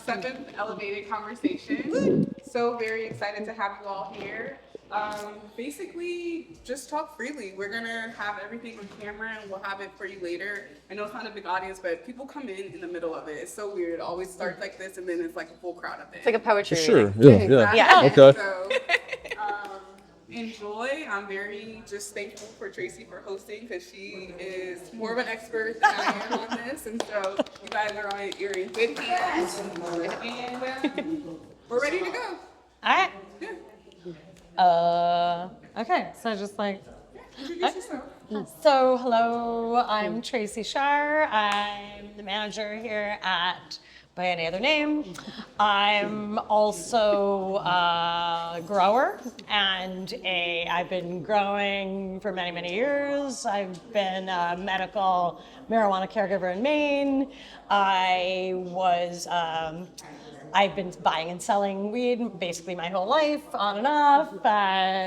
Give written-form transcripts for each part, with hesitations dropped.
7th Elevated Conversation. So very excited to have you all here. Basically, just talk freely. We're gonna have everything on camera and we'll have it for you later. I know it's not a big audience, but people come in the middle of it. It's so weird. It always starts like this and then it's like a full crowd at the end. It's like a poetry Sure, reading. yeah. Okay. So, enjoy. I'm very just thankful for Tracy for hosting because she is more of an expert than I am on this. And so you guys you're in good hands. And we're ready to go. All right. Yeah. Okay, so just like, Introduce yourself. so hello, I'm Tracy Shar. I'm the manager here at By Any Other Name. I'm also a grower and I've been growing for many, many years. I've been a medical marijuana caregiver in Maine. I've been buying and selling weed basically my whole life, on and off,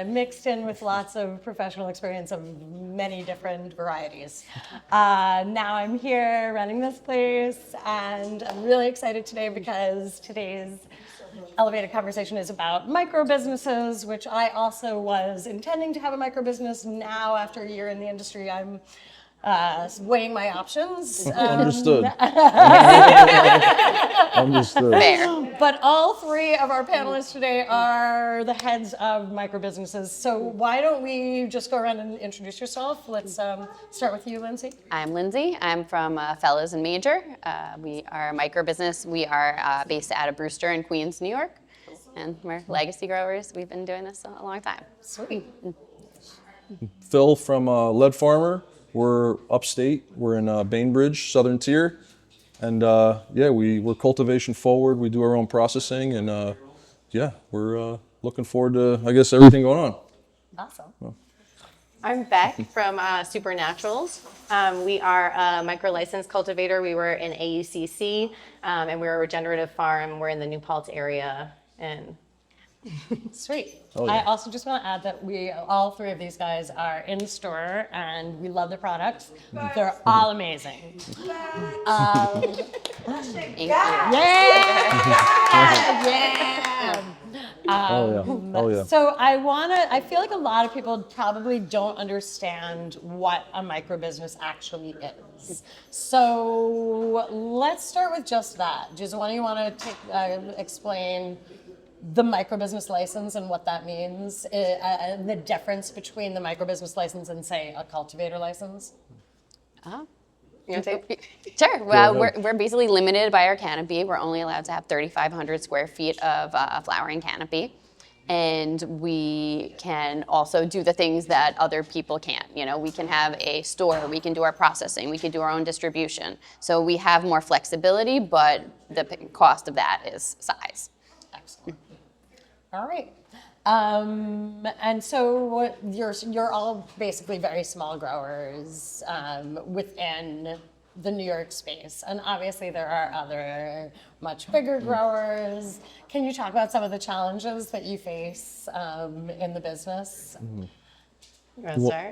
mixed in with lots of professional experience of many different varieties. Now I'm here running this place, and I'm really excited today because today's elevated conversation is about micro businesses, which I also was intending to have a micro business. Now, after a year in the industry, I'm weighing my options. Understood. Understood. Fair. But all three of our panelists today are the heads of micro businesses. So why don't we just go around and introduce yourself? Let's start with you, Lindsay. I'm Lindsay. I'm from Fela's in Major. We are a micro business. We are based out of Brewster in Queens, New York. And we're legacy growers. We've been doing this a long time. Sweet. Phil from Lead Farmer. We're upstate. We're in Bainbridge, Southern Tier. And we're cultivation forward. We do our own processing. And we're looking forward to, I guess, everything going on. Awesome. I'm Beck from Supernaturals. We are a micro-licensed cultivator. We were in AUCC, and we're a regenerative farm. We're in the New Paltz area. And Sweet. Oh, yeah. I also just want to add that all three of these guys are in store and we love the products. They're all amazing. thank you. Yeah! Oh yeah. So I feel like a lot of people probably don't understand what a micro business actually is. So let's start with just that. Does one of you want to explain the microbusiness license and what that means, and the difference between the microbusiness license and, say, a cultivator license? You want to take it? Sure. Well, we're basically limited by our canopy. We're only allowed to have 3,500 square feet of flowering canopy. And we can also do the things that other people can't. You know, we can have a store, we can do our processing, we can do our own distribution. So we have more flexibility, but the cost of that is size. Excellent. All right. And so you're all basically very small growers within the New York space. And obviously there are other much bigger growers. Can you talk about some of the challenges that you face in the business?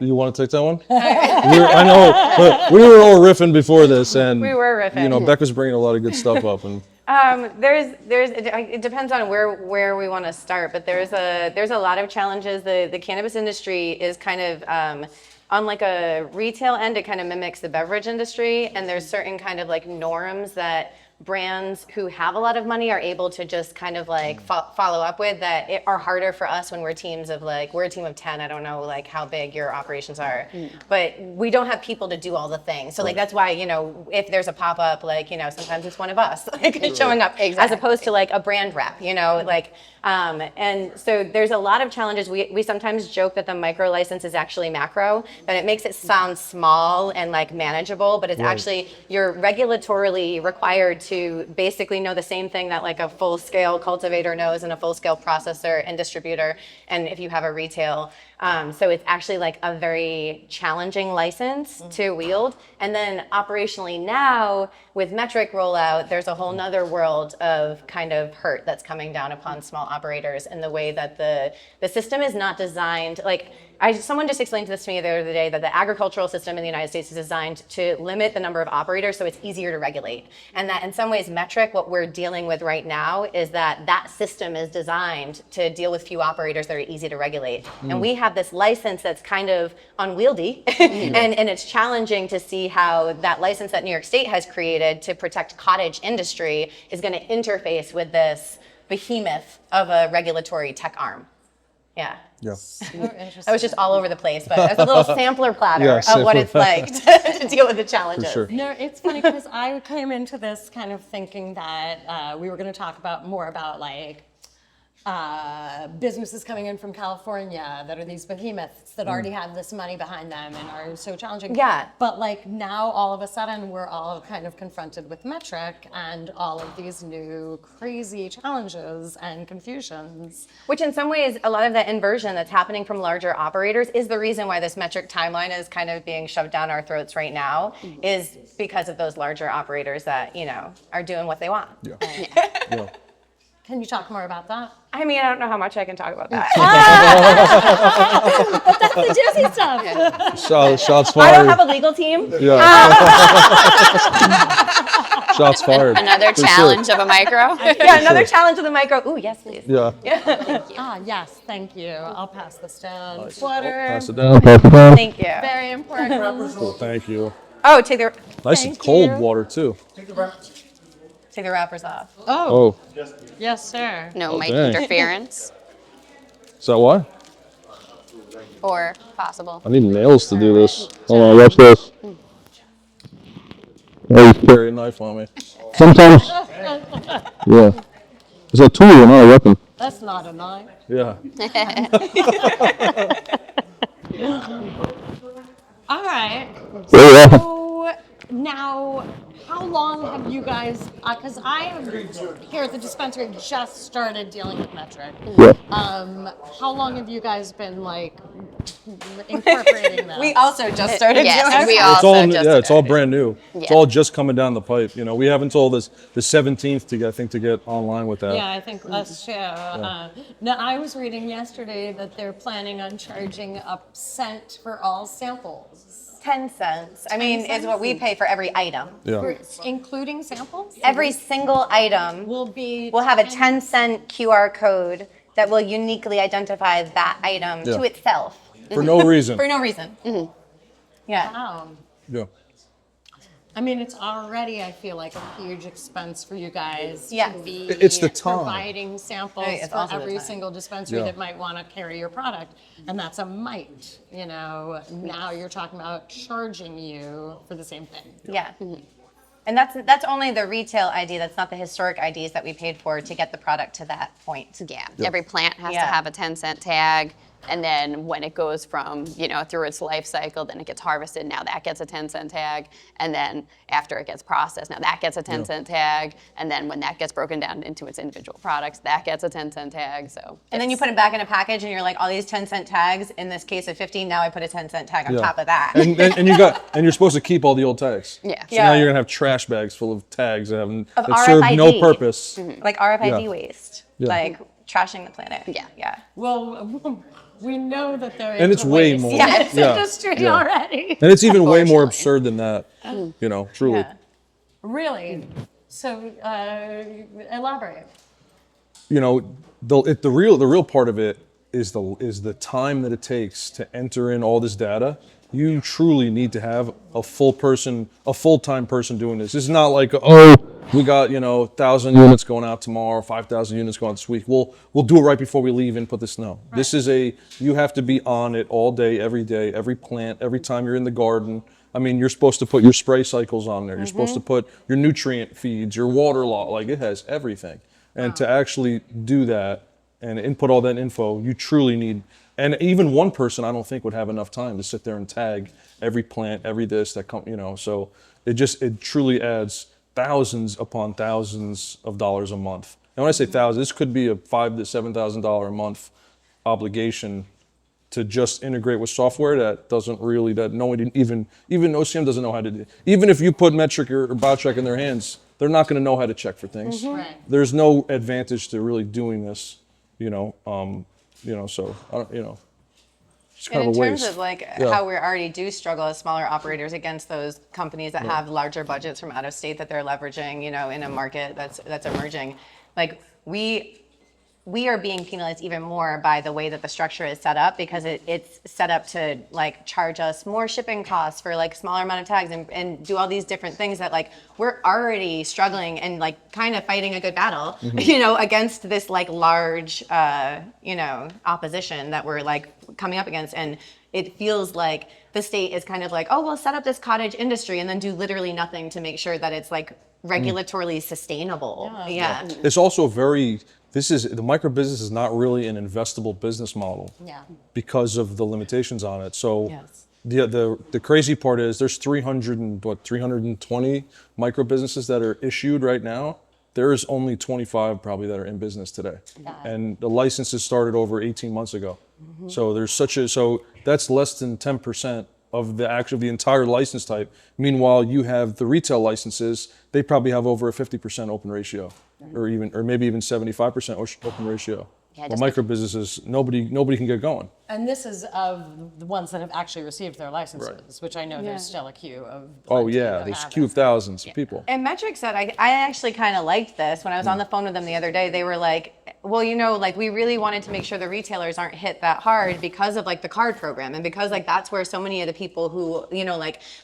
You want to take that one? I know, we were all riffing before this, and We were riffing. You know, Beck was bringing a lot of good stuff up, and it depends on where we want to start, but there's a lot of challenges. The cannabis industry is kind of on like a retail end, it kind of mimics the beverage industry, and there's certain kind of like norms that brands who have a lot of money are able to just kind of like follow up with that are harder for us when we're a team of 10. I don't know like how big your operations are, but we don't have people to do all the things. So like that's why, you know, if there's a pop-up, like, you know, sometimes it's one of us like showing up as opposed to like a brand rep, you know, like and so there's a lot of challenges. We sometimes joke that the micro license is actually macro, but it makes it sound small and like manageable, but it's actually, you're regulatorily required to basically know the same thing that like a full-scale cultivator knows and a full-scale processor and distributor, and if you have a retail. So it's actually like a very challenging license to wield. And then operationally now, with metric rollout, there's a whole nother world of kind of hurt that's coming down upon small operators, and the way that the system is not designed, like someone just explained this to me the other day that the agricultural system in the United States is designed to limit the number of operators so it's easier to regulate. And that in some ways, metric, what we're dealing with right now is that system is designed to deal with few operators that are easy to regulate. And we have this license that's kind of unwieldy and it's challenging to see how that license that New York State has created to protect cottage industry is going to interface with this behemoth of a regulatory tech arm. Yeah. Yeah. I was just all over the place, but it's a little sampler platter Yeah, of what it's like to deal with the challenges. For sure. No, it's funny because I came into this kind of thinking that we were going to talk more about like businesses coming in from California that are these behemoths that already have this money behind them and are so challenging. Yeah. But like now all of a sudden we're all kind of confronted with metric and all of these new crazy challenges and confusions. Which in some ways, a lot of that inversion that's happening from larger operators is the reason why this metric timeline is kind of being shoved down our throats right now, is because of those larger operators that, are doing what they want. Yeah. Yeah. Can you talk more about that? I mean, I don't know how much I can talk about that. That's the juicy stuff. Shots I fired. don't have a legal team. Yeah. Shots fired. Another For sure. challenge of a micro. Yeah, another challenge of the micro. Ooh, yes, please. Yeah. Yes, thank you. I'll pass this down. Water. Pass it down. Pass it down. Thank you. Very important. Cool. Thank you. Oh, take the Nice and Thank cold you. water too. wrappers off. Oh, Yes, sir. No mic dang. interference is that why? or possible. I need nails to do this. Hold on, watch this. Oh, you carry a knife on me. Sometimes. Yeah. It's a tool, not a weapon. That's not a knife. Yeah. All right. Yeah. So now, how long have you guys? Because I here at the dispensary just started dealing with metric. Yeah. How long have you guys been like incorporating that? We also just started Yes, doing we it. It's also all just it's all brand new. It's Yeah. all just coming down the pipe. We have until the 17th to get online with that. Yeah, I think us too. Now, I was reading yesterday that they're planning on charging a cent for all samples. 10 cents. I mean, is what we pay for every item. Yeah. Including samples? Every single item will have a 10-cent QR code that will uniquely identify that item to Yeah. itself For no reason. for no reason. Yeah. Wow. Yeah. I mean, it's already, I feel like, a huge expense for you guys Yeah. to be It's the time. providing samples It's for also the every time. single dispensary Yeah. that might want to carry your product. And that's a might, Now you're talking about charging you for the same thing. Yeah. And that's only the retail ID. That's not the historic IDs that we paid for to get the product to that point. Yeah. Every plant has to Yeah. have a 10-cent tag. And then when it goes from, through its life cycle, then it gets harvested. Now that gets a 10-cent tag. And then after it gets processed, now that gets a 10-cent tag. And then when that gets broken down into its individual products, that gets a 10-cent tag. So. And then you put it back in a package and you're like, all these 10-cent tags, in this case of 15, now I put a 10-cent tag on Yeah. top of that. And you're supposed to keep all the old tags. Yeah. So now you're gonna have trash bags full of tags that serve no RFID. purpose. Like RFID Yeah. waste. Yeah. Like trashing the planet. Yeah. Yeah. Well, we know that they're And it's into way waste more. in Yeah. this Yeah. industry Yeah. already. And it's even way more Unfortunately. absurd than that. Truly. Yeah. Really? So, elaborate. The real part of it is the time that it takes to enter in all this data. You truly need to have a full-time person doing this. It's not like, we got 1,000 units going out tomorrow, 5,000 units going out this week. We'll do it right before we leave and put this. No, this is you have to be on it all day, every plant, every time you're in the garden. I mean, you're supposed to put your spray cycles on there. You're supposed to put your nutrient feeds, your water log, like it has everything. And to actually do that and input all that info, you truly need. And even one person, I don't think, would have enough time to sit there and tag every plant, every this that So it truly adds thousands upon thousands of dollars a month. And when I say thousands, this could be a $5,000 to $7,000 a month obligation to just integrate with software that no one even OCM doesn't know how to do. Even if you put Metric or BioCheck in their hands, they're not going to know how to check for things. Right. There's no advantage to really doing this, So I don't. It's And kind in of a terms waste. of like Yeah. how we already do struggle as smaller operators against those companies that have larger budgets from out of state that they're leveraging, you know, in a market that's emerging, like we are being penalized even more by the way that the structure is set up because it's set up to like charge us more shipping costs for like smaller amount of tags and do all these different things that like we're already struggling and like kind of fighting a good battle, you know, against this like large, you know, opposition that we're like coming up against. And it feels like the state is kind of like, oh, we'll set up this cottage industry and then do literally nothing to make sure that it's like regulatorily sustainable. Yeah. It's also the micro business is not really an investable business model. Yeah. Because of the limitations on it. So Yes. the crazy part is there's 320 micro businesses that are issued right now. There's only 25 probably that are in business today. And the licenses started over 18 months ago. So so that's less than 10% of the entire license type. Meanwhile, you have the retail licenses, they probably have over a 50% open ratio or maybe even 75% open ratio. Yeah, Well, just micro businesses, nobody can get going. And this is of the ones that have actually received their licenses, Right. which I know there's still a queue of. Oh plenty yeah, that there's a haven't. queue of thousands of people. And Metric said, I actually kind of liked this. When I was on the phone with them the other day, they were like, well, you know, like we really wanted to make sure the retailers aren't hit that hard because of like the card program and because like that's where so many of the people who, you know,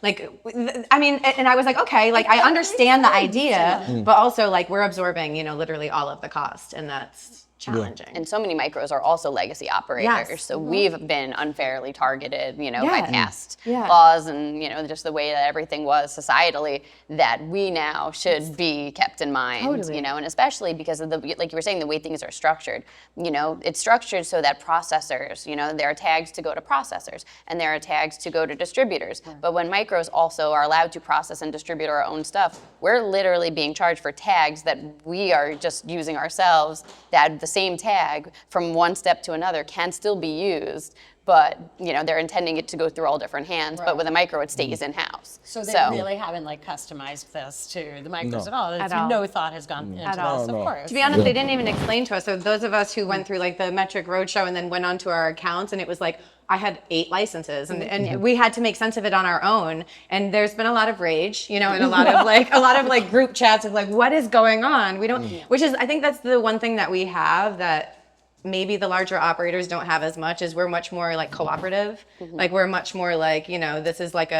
I mean, and I was like, okay, like I understand the idea, but also like we're absorbing, you know, literally all of the cost and that's challenging. And so many micros are also legacy operators. Yes. So we've been unfairly targeted, you know, by Yeah. past Yeah. laws and, you know, just the way that everything was societally that we now should be kept in mind, Totally. you know, and especially because of like you were saying, the way things are structured, you know, it's structured so that processors, you know, there are tags to go to processors and there are tags to go to distributors. But when micros also are allowed to process and distribute our own stuff, we're literally being charged for tags that we are just using ourselves, that the same tag from one step to another can still be used, but you know they're intending it to go through all different hands. But with a micro, it stays in house. So they really haven't like customized this to the micros at all. At all. No thought has gone into this, all. of No. course. To be honest, they didn't even explain to us. So those of us who went through like the Metric Roadshow and then went onto our accounts and it was like, I had 8 licenses and we had to make sense of it on our own. And there's been a lot of rage, you know, and a lot of like group chats of like, what is going on? We don't, which is, I think that's the one thing that we have that maybe the larger operators don't have as much is we're much more like cooperative. Like we're much more like, you know, this is like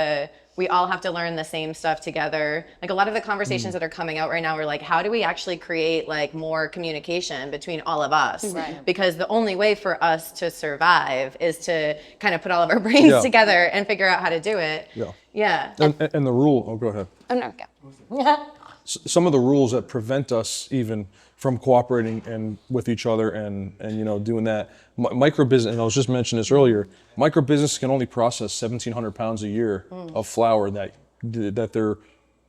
we all have to learn the same stuff together. Like a lot of the conversations that are coming out right now are like, how do we actually create like more communication between all of us? Right. Because the only way for us to survive is to kind of put all of our brains Yeah. together and figure out how to do it. Yeah. Yeah. And the rule, oh, go ahead. Oh no, go. Some of the rules that prevent us even from cooperating and with each other and you know doing that micro business, and I was just mentioning this earlier, micro business can only process 1,700 pounds a year of flour that they're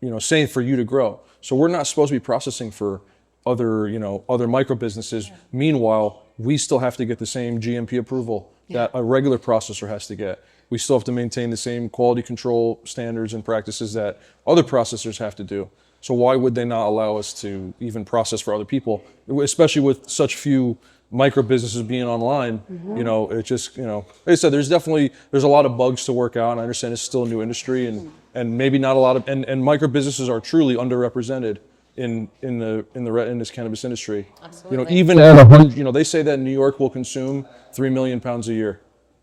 you know saying for you to grow. So we're not supposed to be processing for other micro businesses. Meanwhile, we still have to get the same GMP approval that a regular processor has to get. We still have to maintain the same quality control standards and practices that other processors have to do. So why would they not allow us to even process for other people, especially with such few micro businesses being online? You know, it just, you know, like I said, there's a lot of bugs to work out. And I understand it's still a new industry and maybe not a lot of, and micro businesses are truly underrepresented in this cannabis industry. Absolutely. You know, even at 100, you know, they say that New York will consume 3 million pounds a year,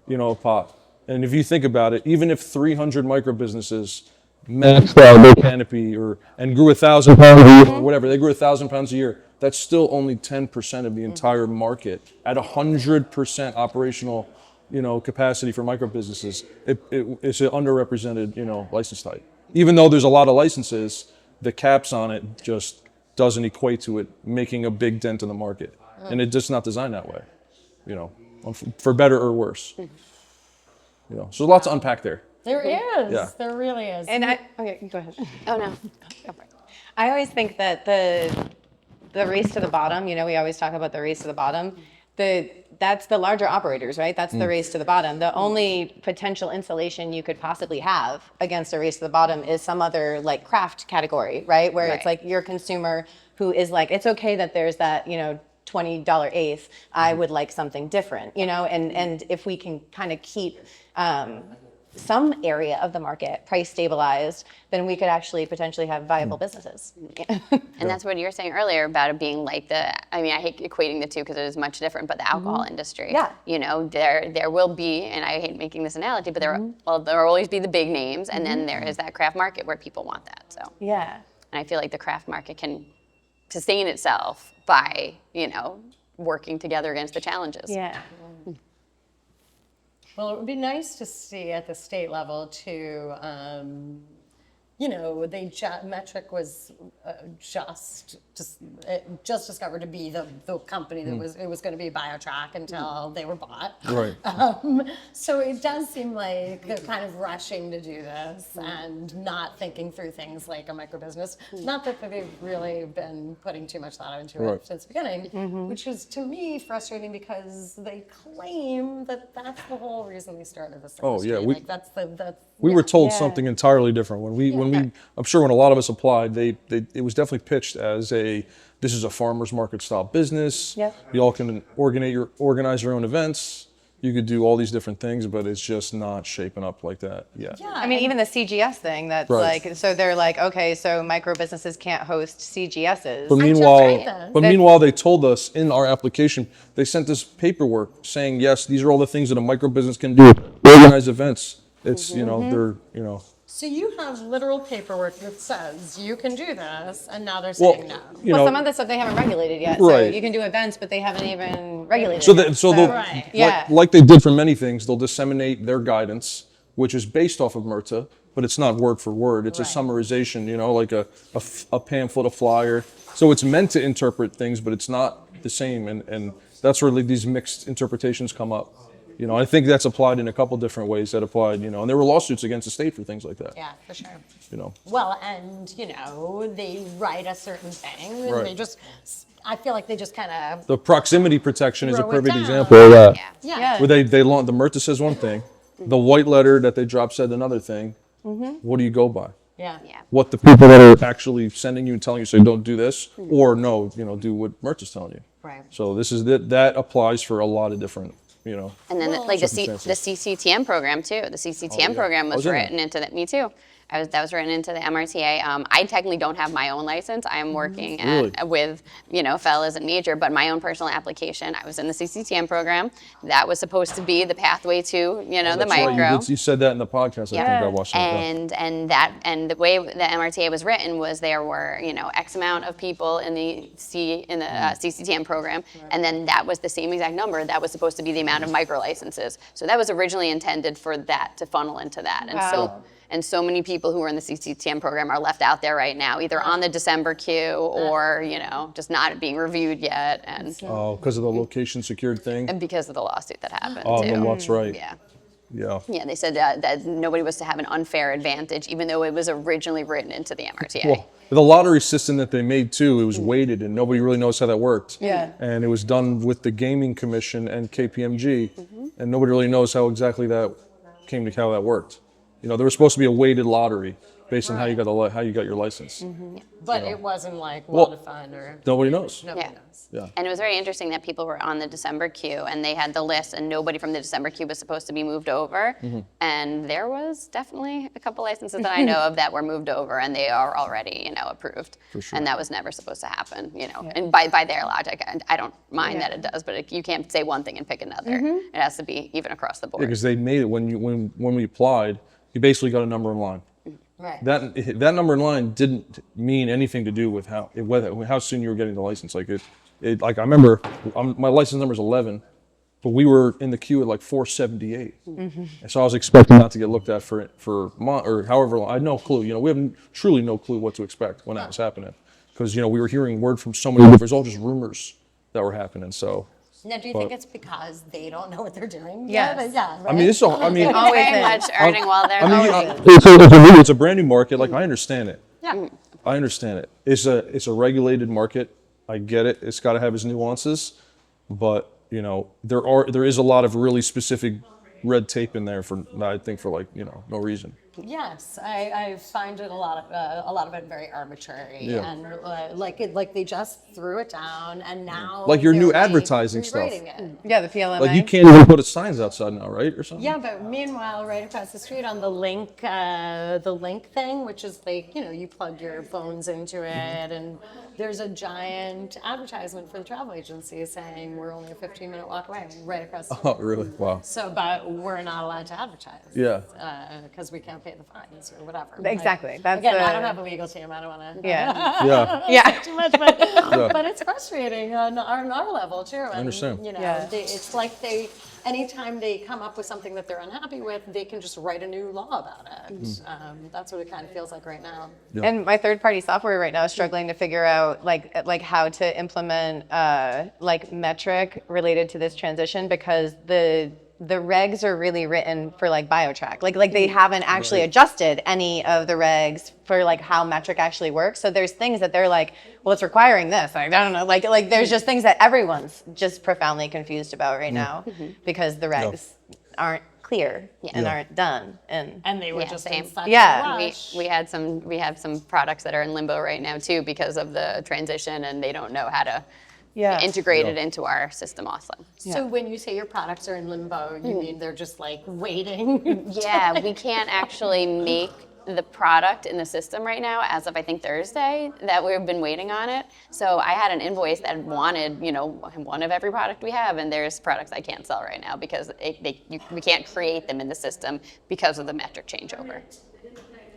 you know, of pot. And if you think about it, even if 300 micro businesses maxed out their canopy and grew 1,000 pounds a year or whatever, they grew 1,000 pounds a year, that's still only 10% of the entire market at 100% operational, you know, capacity for micro businesses. It's an underrepresented, you know, license type. Even though there's a lot of licenses, the caps on it just doesn't equate to it making a big dent in the market. And it's just not designed that way, you know, for better or worse. You know, so there's lots to unpack there. There is. Yeah. There really is. And okay, go ahead. Oh no. Go for it. I always think that the race to the bottom, you know, we always talk about the race to the bottom. That's the larger operators, right? That's the race to the bottom. The only potential insulation you could possibly have against a race to the bottom is some other like craft category, right? Where it's Right. like your consumer who is like, it's okay that there's that, you know, $20 eighth, I would like something different, you know, and if we can kind of keep some area of the market price stabilized, then we could actually potentially have viable businesses. And that's what you were saying earlier about it being like I hate equating the two because it is much different, but the alcohol industry. Yeah. You know, there will be, and I hate making this analogy, but there will always be the big names, and then there is that craft market where people want that. So. Yeah. And I feel like the craft market can sustain itself by, you know, working together against the challenges. Yeah. Well, it would be nice to see at the state level too. You know, Metric was just discovered to be the company that it was going to be BioTrack until they were bought. Right. So it does seem like they're kind of rushing to do this and not thinking through things like a micro business. Not that they've really been putting too much thought into Right. it since the beginning, which is to me frustrating because they claim that that's the whole reason they started this Oh, industry. yeah, Like that's We were told Yeah. something entirely different when we. I'm sure when a lot of us applied, it was definitely pitched as this is a farmers market style business. Yep. You all can organize your own events. You could do all these different things, but it's just not shaping up like that yet. Yeah, I mean, even the CGS thing, that's Right. like, so they're like, okay, so micro businesses can't host CGSs. But meanwhile, they told us in our application, they sent us paperwork saying, yes, these are all the things that a micro business can do. Organize events. It's, you know, they're, you know. So you have literal paperwork that says you can do this, and now they're Well, saying no. you Well, know, some of the stuff they haven't regulated yet. So Right. you can do events, but they haven't even regulated so it. they'll, Right. Yeah. like they did for many things, they'll disseminate their guidance, which is based off of MRTA, but it's not word for word. It's a Right. summarization, you know, like a pamphlet, a flyer. So it's meant to interpret things, but it's not the same. And that's where these mixed interpretations come up. You know, I think that's applied in a couple different ways that applied, you know, and there were lawsuits against the state for things like that, Yeah, for sure. you know. Well, and you know, they write a certain thing, and Right. I feel like they just kind of The proximity protection is a Throw it perfect down. example of that. Yeah. yeah. Where the MRTA says one thing, the white letter that they dropped said another thing. What do you go by? Yeah. Yeah. What the people that are actually sending you and telling you say don't do this, or no, you know, do what Merch is telling you. Right. So this is that applies for a lot of different, you know. And then Well, like the circumstances. CCTM program too. The CCTM yeah. program I was was in written into that. Me too. That was written into the MRTA. I technically don't have my own license. I am working Really? with, you know, Fela as a major, but my own personal application. I was in the CCTM program. That was supposed to be the pathway to, you know, the That's right, micro. you said that in the podcast. I think I watched that. Yeah. And the way the MRTA was written was there were, you know, X amount of people in the CCTM program, and then that was the same exact number that was supposed to be the amount of micro licenses. So that was originally intended for that to funnel into that, and so many people who are in the CCTM program are left out there right now, either on the December queue or, you know, just not being reviewed yet, and Oh, because of the location secured thing. because of the lawsuit that happened Oh, too. no, that's right. Yeah. Yeah. Yeah, they said that nobody was to have an unfair advantage, even though it was originally written into the MRTA. Well, the lottery system that they made too, it was weighted, and nobody really knows how that worked. Yeah. And it was done with the Gaming Commission and KPMG, and nobody really knows how exactly that came to how that worked. You know, there was supposed to be a weighted lottery based on how you got your license. But it wasn't like Well- well-defined or Nobody knows. nobody Yeah. knows. Yeah. And it was very interesting that people were on the December queue and they had the list and nobody from the December queue was supposed to be moved over. And there was definitely a couple licenses that I know of that were moved over and they are already, you know, approved. sure. And that was never supposed to happen, you know. And by their logic, I don't mind that it does, but you can't say one thing and pick another. It has to be even across the board. Because they made it when we applied, you basically got a number in line. Right. That number in line didn't mean anything to do with how soon you were getting the license. Like I remember, my license number is 11, but we were in the queue at like 478. And so I was expecting not to get looked at for or however long. I had no clue. You know, we have truly no clue what to expect when that was happening, because you know we were hearing word from so many. There's all just rumors that were happening. So. Now, do you think it's because they don't know what they're doing? Yes. Yeah, right? I mean, it's all. I mean, Always Very is. much earning while they're it's a brand new market. Like I understand it. Yeah. I understand it. It's a regulated market. I get it. It's got to have its nuances, but you know there is a lot of really specific red tape in there for I think for like you know no reason. Yes, I find it a lot of it very arbitrary, Yeah. and like they just threw it down, and now Like your new they're, advertising stuff. rewriting it. Yeah, the PLMA. Like you can't even put a signs outside now, right, or something? Yeah, but meanwhile, right across the street on the link thing, which is like, you plug your phones into it, and there's a giant advertisement for the travel agency saying we're only a 15-minute walk away, right across the street. Oh, really? Wow. So, but we're not allowed to advertise. Yeah. Because we can't pay the fines or whatever. Exactly. That's Again, I the- don't have a legal team. I don't want to. Yeah. Yeah. Yeah. Too much, but it's frustrating on our level too. And, understand. Yeah. It's like anytime they come up with something that they're unhappy with, they can just write a new law about it. That's what it kind of feels like right now. Yeah. And my third-party software right now is struggling to figure out like how to implement like metric related to this transition, because the regs are really written for like BioTrack. Like they haven't actually adjusted any of the regs for like how metric actually works. So there's things that they're like, well, it's requiring this. Like, I don't know. Like there's just things that everyone's just profoundly confused about right now because the regs aren't clear and aren't done. And And they were Yeah, just same. in such Yeah. a We, rush. we had some products that are in limbo right now too because of the transition, and they don't know how to integrate it into our system also. So when you say your products are in limbo, you mean they're just like waiting? Yeah, we can't actually make the product in the system right now as of I think Thursday, that we've been waiting on it. So I had an invoice that wanted, one of every product we have, and there's products I can't sell right now because we can't create them in the system because of the metric changeover.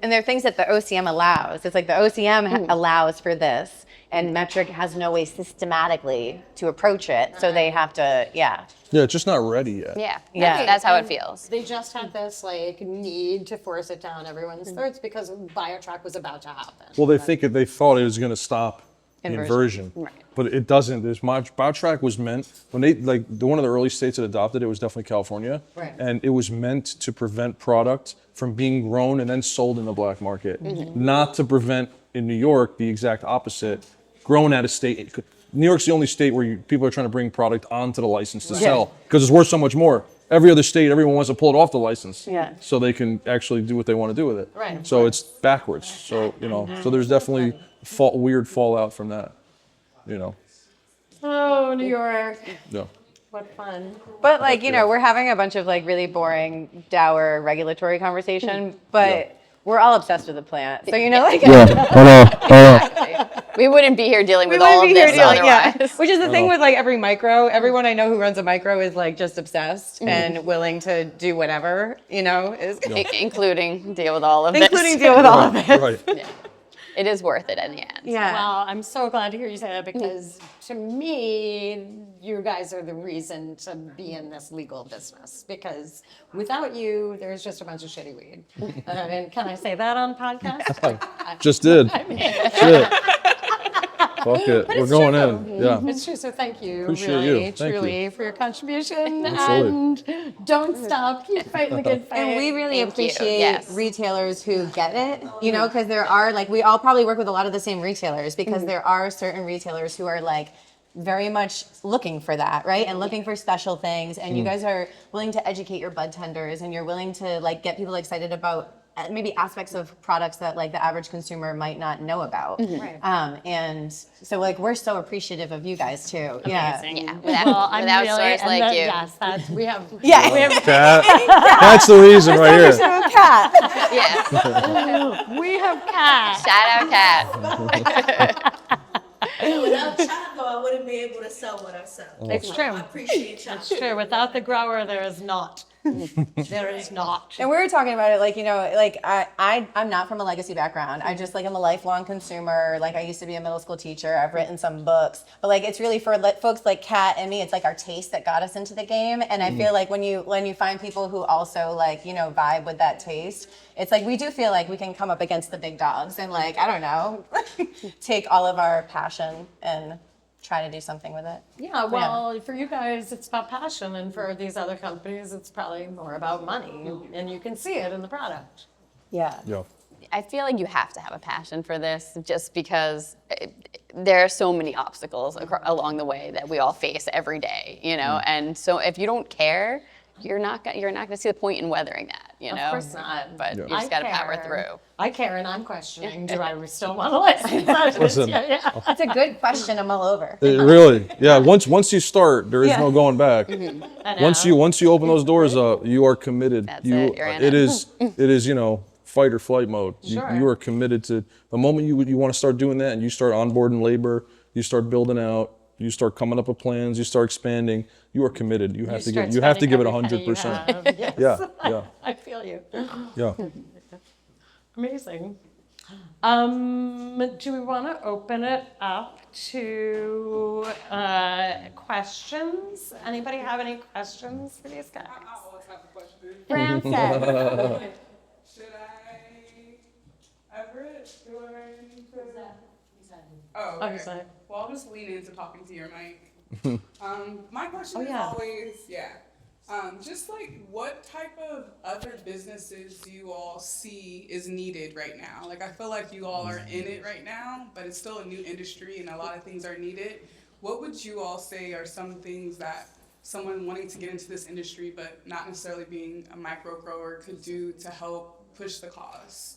And there are things that the OCM allows. It's like the OCM allows for this, and metric has no way systematically to approach it. So they have to, Yeah, it's just not ready yet. Yeah, Yeah. that's how it And feels. They just had this need to force it down everyone's throats because BioTrack was about to happen. Well, they thought it was going to stop inversion, Right. but it doesn't. BioTrack was meant when one of the early states that adopted it was definitely California, Right. and it was meant to prevent product from being grown and then sold in the black market, not to prevent in New York the exact opposite, grown out of state. New York's the only state where people are trying to bring product onto the license to sell because it's worth so much more. Every other state, everyone wants to pull it off the license, so they can actually do what they want to do with it. Right. So it's backwards. So so there's definitely weird fallout from that. Oh, New York. Yeah. What fun. But we're having a bunch of like really boring, dour regulatory conversation, but we're all obsessed with the plant. So We wouldn't be here dealing with we all of wouldn't be this here dealing, otherwise. Which is the thing with like every micro. Everyone I know who runs a micro is like just obsessed and willing to do whatever, Including deal with all of this. including deal with all of it. Right. It is worth it in the end. Yeah. Well, I'm so glad to hear you say that because to me, you guys are the reason to be in this legal business because without you, there's just a bunch of shitty weed. And can I say that on podcast? Just did. Shit. Fuck it. We're going in. Yeah. It's true. So thank you, Appreciate really, you. Thank truly, for your contribution. Absolutely. And don't stop. Keep fighting the good fight. And we really Thank you. appreciate Yes. retailers who get it, because there are we all probably work with a lot of the same retailers because there are certain retailers who are like very much looking for that, right? And looking for special things. And you guys are willing to educate your bud tenders and you're willing to like get people excited about maybe aspects of products that like the average consumer might not know about. Right. And so like we're so appreciative of you guys too. Yeah. Yeah. Well, I'm without really, stores and like that- you. Yes, that's, we have. Yeah. We have Cat. That's the reason right here. Cat. Yeah. We have cats. Shout out Cat. Without Chaco, I wouldn't be able to sell what I sell. It's true. I appreciate Chaco. It's true. Without the grower, there is not. There is not. And we were talking about it, I'm not from a legacy background. I just I'm a lifelong consumer. Like I used to be a middle school teacher. I've written some books, but it's really for folks like Kat and me. It's like our taste that got us into the game. And I feel like when you find people who also vibe with that taste, it's like we do feel like we can come up against the big dogs and I don't know, take all of our passion and try to do something with it. Yeah, well, for you guys, it's about passion, and for these other companies, it's probably more about money, and you can see it in the product. Yeah. Yeah. I feel like you have to have a passion for this just because there are so many obstacles along the way that we all face every day, and so if you don't care, you're not going to see the point in weathering that, you know. Of course not. But you I just got to power care. through. I care, and I'm questioning, do I still want to license? Listen. That's a good question to mull over. Really, yeah. Once you start, there is no going back. I Once know. you open those doors up, you are committed. That's you it, you're in it it. is fight or flight mode. Sure. You are committed to the moment you want to start doing that, and you start onboarding labor, you start building out, you start coming up with plans, you start expanding. You are committed. You have to give it 100%. Yes. Yeah. I feel you. Yeah. Amazing. Do we want to open it up to questions? Anybody have any questions for these guys? I always have a question. Francis. Should I Everett? Do I need to? Oh, Oh, okay. he's like, Well, I'll just lean into talking to your mic. My question is yeah. always, just like what type of other businesses do you all see is needed right now? Like I feel like you all are in it right now, but it's still a new industry and a lot of things are needed. What would you all say are some things that someone wanting to get into this industry but not necessarily being a micro grower could do to help push the cause?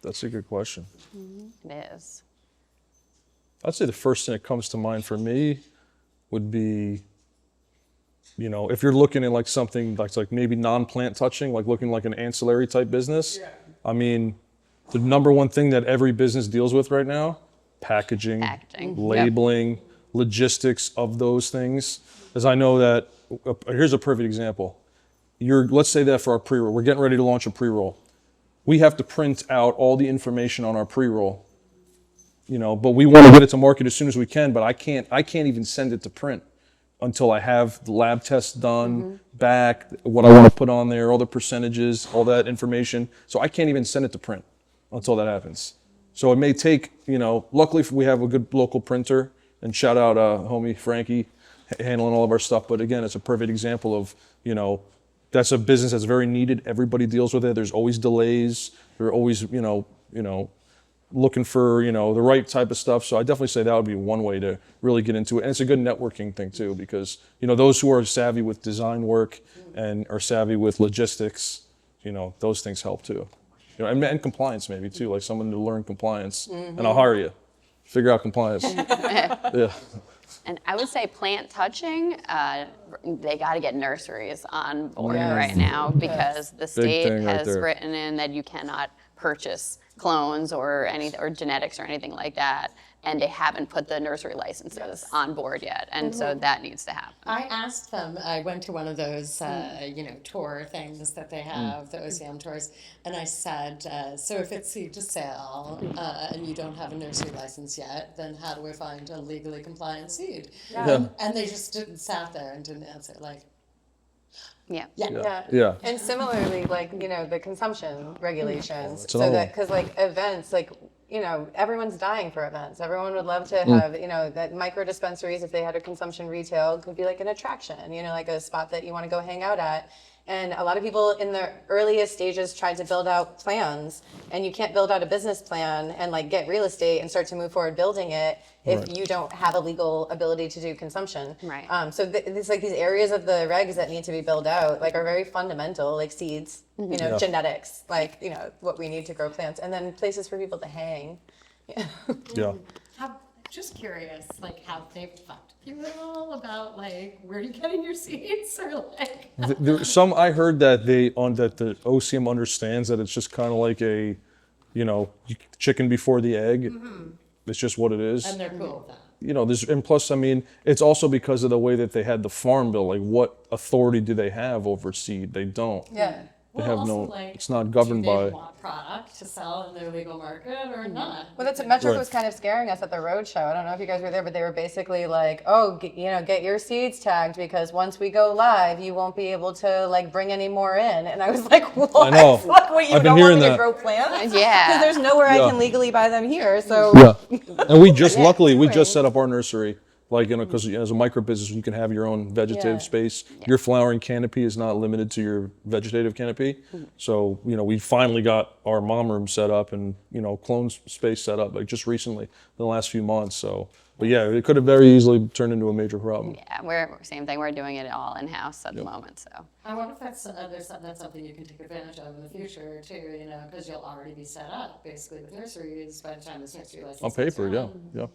That's a good question. It is. I'd say the first thing that comes to mind for me would be, if you're looking at like something that's like maybe non-plant touching, like looking like an ancillary type business. Yeah. I mean, the number one thing that every business deals with right now, packaging, labeling, logistics of those things. As I know that, here's a perfect example. Let's say that for our pre-roll, we're getting ready to launch a pre-roll. We have to print out all the information on our pre-roll. But we want to get it to market as soon as we can, but I can't even send it to print until I have the lab tests done, back, what I want to put on there, all the percentages, all that information. So I can't even send it to print until that happens. So it may take, luckily we have a good local printer, and shout out homie Frankie handling all of our stuff. But again, it's a perfect example of, that's a business that's very needed. Everybody deals with it. There's always delays. They're always, looking for the right type of stuff. So I definitely say that would be one way to really get into it, and it's a good networking thing too, because those who are savvy with design work and are savvy with logistics, those things help too. And compliance maybe too, like someone to learn compliance, and I'll hire you. Figure out compliance. Yeah. And I would say plant touching, they got to get nurseries on board right now, because the state has written in that you cannot purchase clones or genetics or anything like that, and they haven't put the nursery licenses on board yet, and so that needs to happen. I asked them, I went to one of those, tour things that they have, the OCM tours, and I said, so if it's seed to sale and you don't have a nursery license yet, then how do we find a legally compliant seed? Yeah. And they just sat there and didn't answer, like, Yeah. And similarly, the consumption regulations, It's so another that, because events, everyone's dying for events. Everyone would love to have, that micro dispensaries, if they had a consumption retail, could be like an attraction, like a spot that you want to go hang out at. And a lot of people in the earliest stages tried to build out plans, and you can't build out a business plan and get real estate and start to move forward building it if you don't have a legal ability to do consumption. Right. So it's these areas of the regs that need to be built out, are very fundamental, like seeds, genetics, what we need to grow plants, and then places for people to hang. Yeah. I'm just curious, have they fucked you at all about, where are you getting your seeds, or I heard that that the OCM understands that it's just kind of like a, chicken before the egg. It's just what it is. And they're cool with that. And plus, it's also because of the way that they had the farm bill. Like, what authority do they have over seed? They don't. Yeah. They have it's not governed do they by. want product to sell in their legal market or not? Well, that's metric Right. was kind of scaring us at the road show. I don't know if you guys were there, but they were basically like, "Oh, get your seeds tagged, because once we go live, you won't be able to bring any more in." And I was like, "What? I know. What, you I've been don't want hearing me to that. grow plants? Yeah. Because there's nowhere I Yeah. can legally buy them here." So Yeah. And we just Yeah, luckily we doing. just set up our nursery Like, because as a micro business, you can have your own vegetative Yeah. space. Your flowering canopy is not limited to your vegetative canopy. So, we finally got our mom room set up and, clone space set up like just recently in the last few months. So, but yeah, it could have very easily turned into a major problem. Yeah, we're same thing. We're doing it all in house at the moment. So I wonder if that's something you can take advantage of in the future too, because you'll already be set up basically with nurseries by the time this nursery license On gets paper, done. yeah.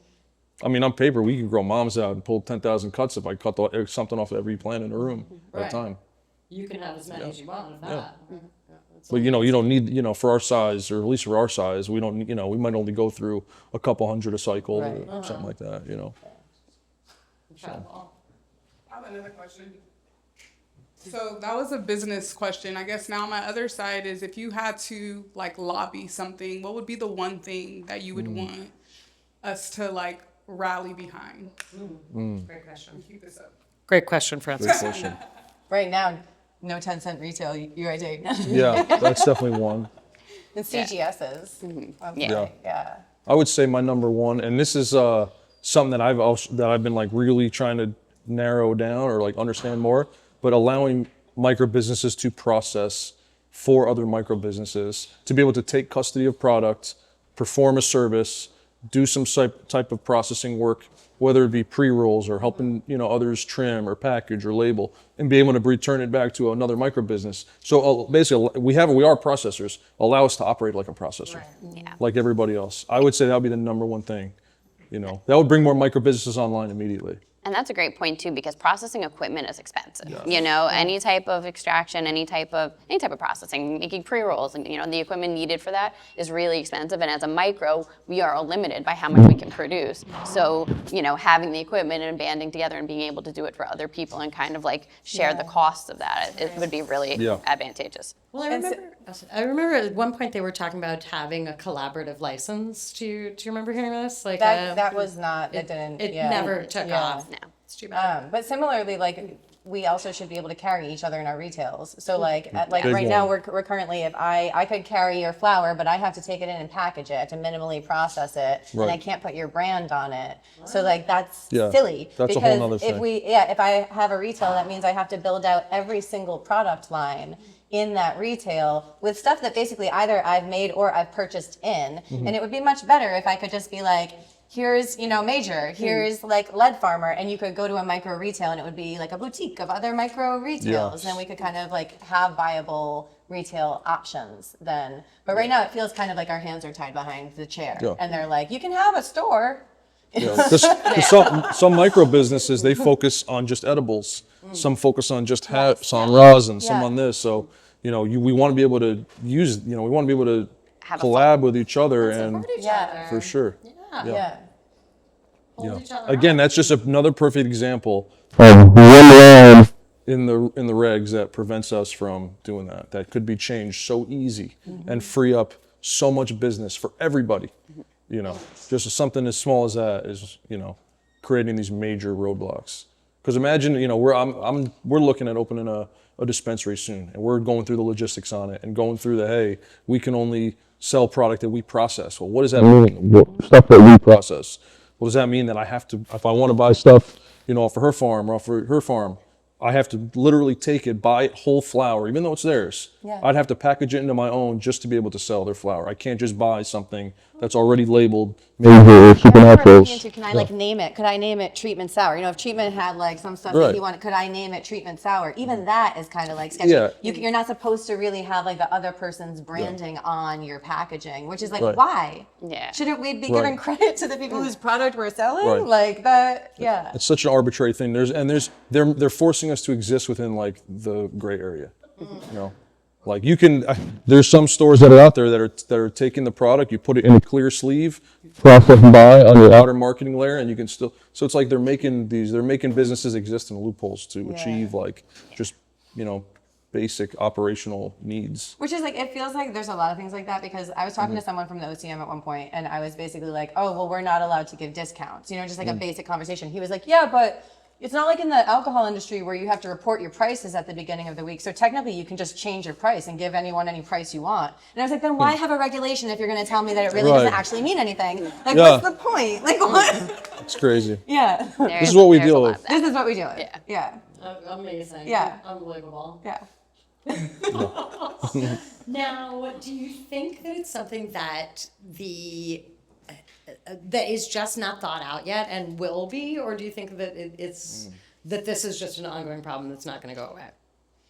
I mean, on paper, we can grow moms out and pull 10,000 cuts if I cut something off every plant in the room at a Right. time. You can have as many as you want of that. But you don't need, for our size, or at least for our size, we don't, we might only go through a couple hundred a cycle Right. or something like that. Incredible. I have another question. So that was a business question. I guess now my other side is if you had to like lobby something, what would be the one thing that you would want us to like rally behind? Great question. Keep this up. Great question, Francis. Great question. Right now, no 10-cent retail, you're right, Dave. Yeah, that's definitely one. And CGS's. Yeah. Yeah. I would say my number one, and this is something that I've been like really trying to narrow down or like understand more, but allowing micro businesses to process for other micro businesses, to be able to take custody of product, perform a service, do some type of processing work, whether it be pre-rolls or helping others trim or package or label, and be able to return it back to another micro business. So basically, we are processors. Allow us to operate like a processor, Yeah. like everybody else. I would say that would be the number one thing. That would bring more micro businesses online immediately. And that's a great point too, because processing equipment is expensive. Any type of extraction, any type of processing, making pre-rolls, and the equipment needed for that is really expensive. And as a micro, we are limited by how much we can produce. So having the equipment and banding together and being able to do it for other people and kind of like share the costs of that, it would be really advantageous. Well, I remember at one point they were talking about having a collaborative license. Do you remember hearing this? Like That was not, it didn't. It yeah. never took Yeah. off. No. It's too bad. But similarly, like we also should be able to carry each other in our retails. So like Big right now one. we're currently, if I could carry your flower, but I have to take it in and package it to minimally process it, and I Right. can't put your brand on it. So like that's Yeah, silly. that's a because whole nother if thing. if I have a retail, that means I have to build out every single product line in that retail with stuff that basically either I've made or I've purchased in. Mm-hmm. And it would be much better if I could just be like, here's, Major, here's like Lead Farmer, and you could go to a micro retail and it would be like a boutique of other micro retails. Yes. And we could kind of like have viable retail options then. But right now it feels kind of like our hands are tied behind the chair. Yeah. And they're like, you can have a store. Because some micro businesses, they focus on just edibles. Some focus on just hats, on rosin, some Yeah. on this. So, we want to be able to use, we want to be able to Have a collab with each other and Support each Yeah. other. for sure. Yeah. Hold each other Again, up. that's just another perfect example of in the regs that prevents us from doing that. That could be changed so easy and free up so much business for everybody. Just something as small as that is, creating these major roadblocks. Because imagine, we're looking at opening a dispensary soon, and we're going through the logistics on it and going through hey, we can only sell product that we process. Well, what does that mean? Stuff that we process. What does that mean? That I have to, if I want to buy stuff, off of her farm or off of her farm, I have to literally take it, buy it whole flower, even though it's theirs. Yeah. I'd have to package it into my own just to be able to sell their flower. I can't just buy something that's already labeled Major or Supernaturals. Can I like name it? Could I name it treatment sour? If treatment had like some stuff Right. that he wanted, could I name it treatment sour? Even that is kind of like sketchy. Yeah. You're not supposed to really have like the other person's branding on your packaging, which is like, Right. why? Yeah. Shouldn't we be Right. giving credit to the people whose product we're selling? Right. Like that, yeah. It's such an arbitrary thing. They're forcing us to exist within like the gray area. Like there's some stores that are out there that are taking the product, you put it in a clear sleeve, process and buy on your outer marketing layer, and you can still. So it's like they're making businesses exist in loopholes to achieve like just basic operational needs. Which is like, it feels like there's a lot of things like that because I was talking to someone from the OCM at one point and I was basically like, oh, well, we're not allowed to give discounts, just like a basic conversation. He was like, yeah, but It's not like in the alcohol industry where you have to report your prices at the beginning of the week. So technically you can just change your price and give anyone any price you want. And I was like, then why have a regulation if you're going to tell me that it really Right. doesn't actually mean anything? Like, Yeah. what's the point? Like, what? It's crazy. Yeah. This is what we There's a deal lot with. of that. This is what we do. Yeah. Yeah. Amazing. Yeah. Unbelievable. Yeah. Now, do you think that it's something that that is just not thought out yet and will be, or do you think that it's that this is just an ongoing problem that's not going to go away?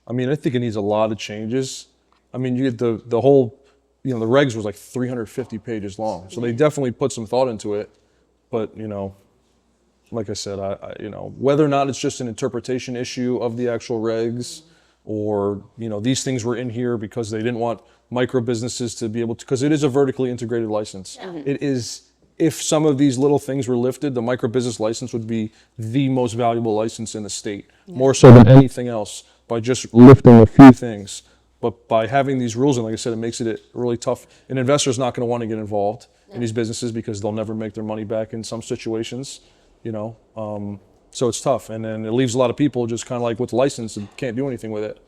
I mean, I think it needs a lot of changes. I mean, you get the whole, the regs was like 350 pages long. So they definitely put some thought into it. But, like I said, I whether or not it's just an interpretation issue of the actual regs, or, these things were in here because they didn't want micro businesses to be able to, because it is a vertically integrated license. It is, if some of these little things were lifted, the micro business license would be the most valuable license in the state, more so than anything else, by just lifting a few things. But by having these rules, and like I said, it makes it really tough. An investor's not going to want to get involved in these businesses because they'll never make their money back in some situations, So it's tough. And then it leaves a lot of people just kind of like with the license and can't do anything with it,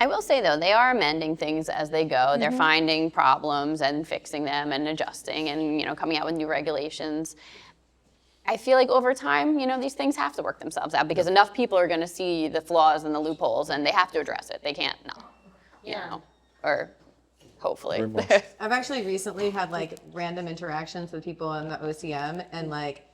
I will say though, they are amending things as they go. They're finding problems and fixing them and adjusting and coming out with new regulations. I feel like over time, these things have to work themselves out because enough people are going to see the flaws and the loopholes and they have to address it. They can't not, or hopefully. Very much. I've actually recently had like random interactions with people in the OCM, and like,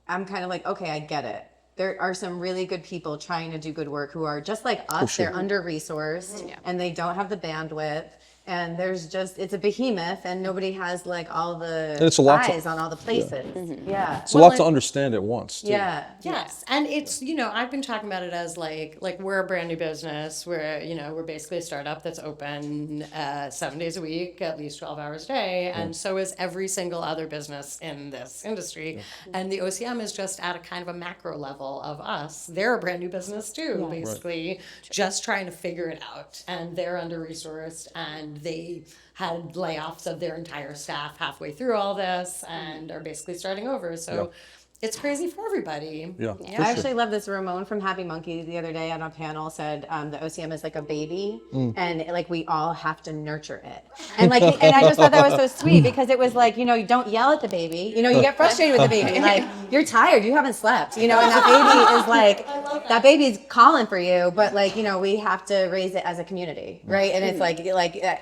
I'm kind of like, okay, I get it. There are some really good people trying to do good work who are just like us. sure. They're under-resourced and they don't have the bandwidth. And it's a behemoth, and nobody has like all the it's a lot eyes on all the places. Yeah. It's a lot to understand at once, too. Yeah. Yes, and it's I've been talking about it as like we're a brand new business. We're basically a startup that's open 7 days a week, at least 12 hours a day, and so is every single other business in this industry. And the OCM is just at a kind of a macro level of us. They're a brand new business too, basically, just trying to figure it out, and they're under resourced, and they had layoffs of their entire staff halfway through all this and are basically starting over. So it's crazy for everybody. Yeah. I actually love this. Ramon from Happy Monkey the other day on a panel said the OCM is like a baby, and like we all have to nurture it. And like, and I just thought that was so sweet because it was like, you don't yell at the baby. You get frustrated with the baby. Like you're tired, you haven't slept. And that baby is like that baby's calling for you. But like, we have to raise it as a community, right? And it's like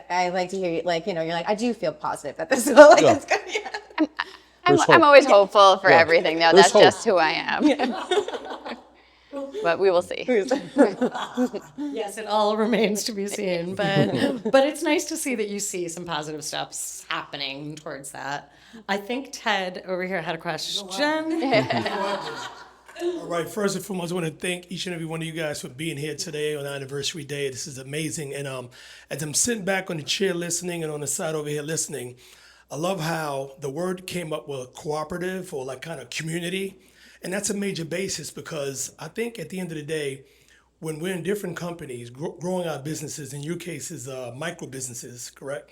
I like to hear you, like you're like, I do feel positive that this is like it's gonna be. I'm always hopeful for everything, though. There's That's just who I am. But we will see. Yes, it all remains to be seen, but it's nice to see that you see some positive steps happening towards that. I think Ted over here had a question. All right, first and foremost, I want to thank each and every one of you guys for being here today on Anniversary Day. This is amazing. And as I'm sitting back on the chair listening and on the side over here listening, I love how the word came up with cooperative or like kind of community. And that's a major basis because I think at the end of the day, when we're in different companies, growing our businesses, in your cases, micro businesses, correct?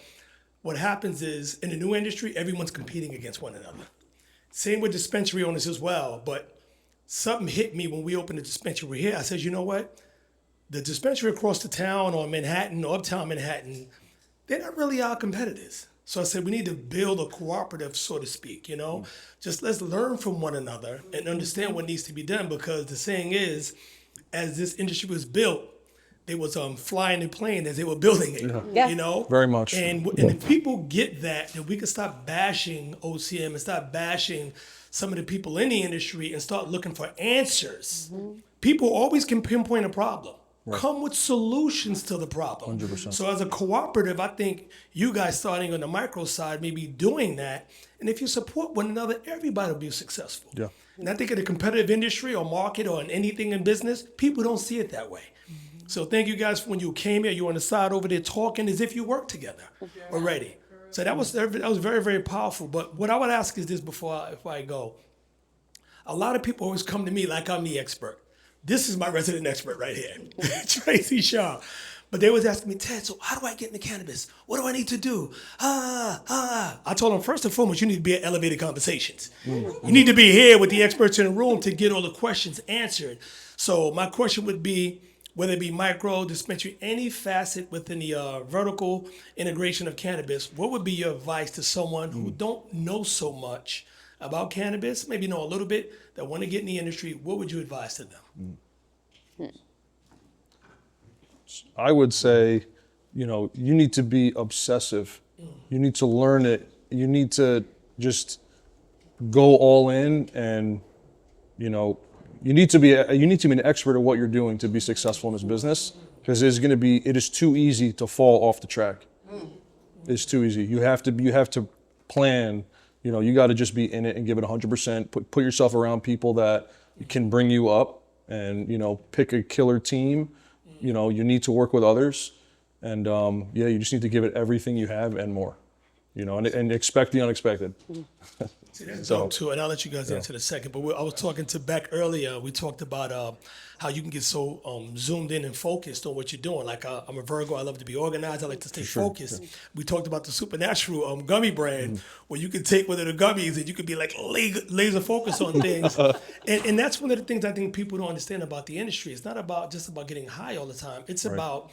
What happens is in the new industry, everyone's competing against one another. Same with dispensary owners as well. But something hit me when we opened the dispensary here. I said, you know what? The dispensary across the town or Manhattan or uptown Manhattan, they're not really our competitors. So I said, we need to build a cooperative, so to speak, Just let's learn from one another and understand what needs to be done because the saying is, as this industry was built, they was flying and playing as they were building it, Very much. And if people get that, then we can stop bashing OCM and stop bashing some of the people in the industry and start looking for answers. People always can pinpoint a problem. Come with solutions to the problem. 100%. So as a cooperative, I think you guys starting on the micro side, maybe doing that. And if you support one another, everybody will be successful. Yeah. And I think in a competitive industry or market or in anything in business, people don't see it that way. So thank you guys for when you came here. You were on the side over there talking as if you worked together already. So that was very, very powerful. But what I would ask is this before I go. A lot of people always come to me like I'm the expert. This is my resident expert right here, Tracy Shaw. But they was asking me, Ted, so how do I get into cannabis? What do I need to do? I told them, first and foremost, you need to be at elevated conversations. You need to be here with the experts in the room to get all the questions answered. So my question would be, whether it be micro, dispensary, any facet within the vertical integration of cannabis, what would be your advice to someone who don't know so much about cannabis, maybe know a little bit, that want to get in the industry? What would you advise to them? I would say, you need to be obsessive. You need to learn it. You need to just go all in, and you need to be an expert at what you're doing to be successful in this business, because it is too easy to fall off the track. It's too easy. You have to plan. You got to just be in it and give it 100%. Put yourself around people that can bring you up, and pick a killer team. You need to work with others, and you just need to give it everything you have and more, and expect the unexpected. See, that's dope too, and I'll let you guys answer in a second. But I was talking to Beck earlier. We talked about how you can get so zoomed in and focused on what you're doing. Like I'm a Virgo. I love to be organized. I like to stay focused. We talked about the Supernatural gummy brand, where you can take one of the gummies and you can be like laser focused on things. and that's one of the things I think people don't understand about the industry. It's not just about getting high all the time. It's about